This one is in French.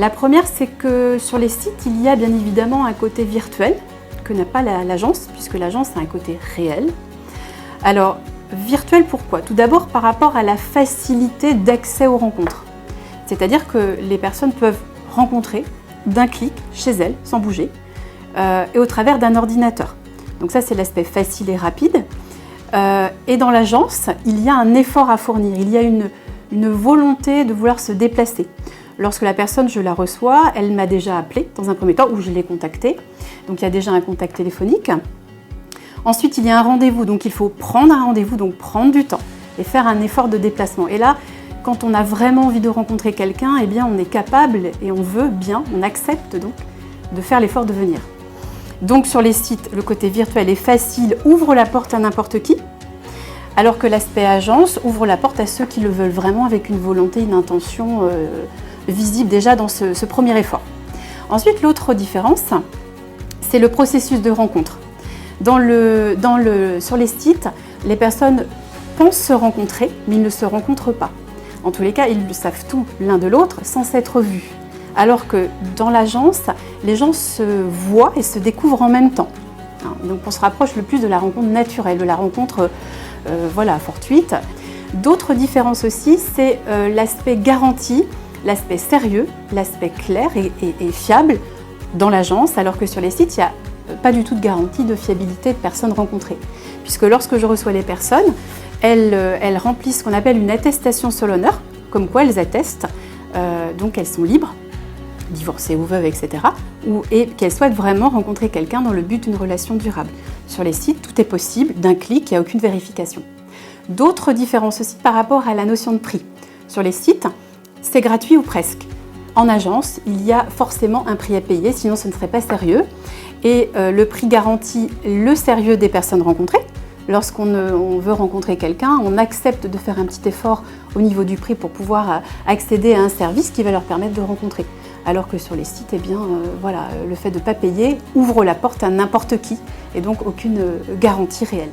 La première, c'est que sur les sites, il y a bien évidemment un côté virtuel que n'a pas l'agence, puisque l'agence a un côté réel. Alors, virtuel pourquoi? Tout d'abord par rapport à la facilité d'accès aux rencontres. C'est-à-dire que les personnes peuvent rencontrer d'un clic chez elles, sans bouger, et au travers d'un ordinateur. Donc ça, c'est l'aspect facile et rapide. Et dans l'agence, il y a un effort à fournir, il y a une volonté de vouloir se déplacer. Lorsque la personne, je la reçois, elle m'a déjà appelé dans un premier temps, ou je l'ai contactée. Donc il y a déjà un contact téléphonique. Ensuite, il y a un rendez-vous, donc il faut prendre un rendez-vous, donc prendre du temps et faire un effort de déplacement. Et là, quand on a vraiment envie de rencontrer quelqu'un, eh bien on est capable et on veut bien, on accepte donc de faire l'effort de venir. Donc sur les sites, le côté virtuel est facile, ouvre la porte à n'importe qui, alors que l'aspect agence ouvre la porte à ceux qui le veulent vraiment avec une volonté, une intention visible déjà dans ce premier effort. Ensuite, l'autre différence, c'est le processus de rencontre. Sur les sites, les personnes pensent se rencontrer, mais ils ne se rencontrent pas. En tous les cas, ils le savent tout l'un de l'autre sans s'être vus. Alors que dans l'agence, les gens se voient et se découvrent en même temps. Donc on se rapproche le plus de la rencontre naturelle, de la rencontre fortuite. D'autres différences aussi, c'est l'aspect garanti, l'aspect sérieux, l'aspect clair et fiable dans l'agence, alors que sur les sites, il n'y a pas du tout de garantie de fiabilité de personnes rencontrées. Puisque lorsque je reçois les personnes, elles remplissent ce qu'on appelle une attestation sur l'honneur, comme quoi elles attestent, donc elles sont libres, divorcées ou veuves, etc., et qu'elles souhaitent vraiment rencontrer quelqu'un dans le but d'une relation durable. Sur les sites, tout est possible, d'un clic, il n'y a aucune vérification. D'autres différences aussi par rapport à la notion de prix. Sur les sites, c'est gratuit ou presque. En agence, il y a forcément un prix à payer, sinon ce ne serait pas sérieux. Et le prix garantit le sérieux des personnes rencontrées. Lorsqu'on veut rencontrer quelqu'un, on accepte de faire un petit effort au niveau du prix pour pouvoir accéder à un service qui va leur permettre de rencontrer. Alors que sur les sites, le fait de ne pas payer ouvre la porte à n'importe qui et donc aucune garantie réelle.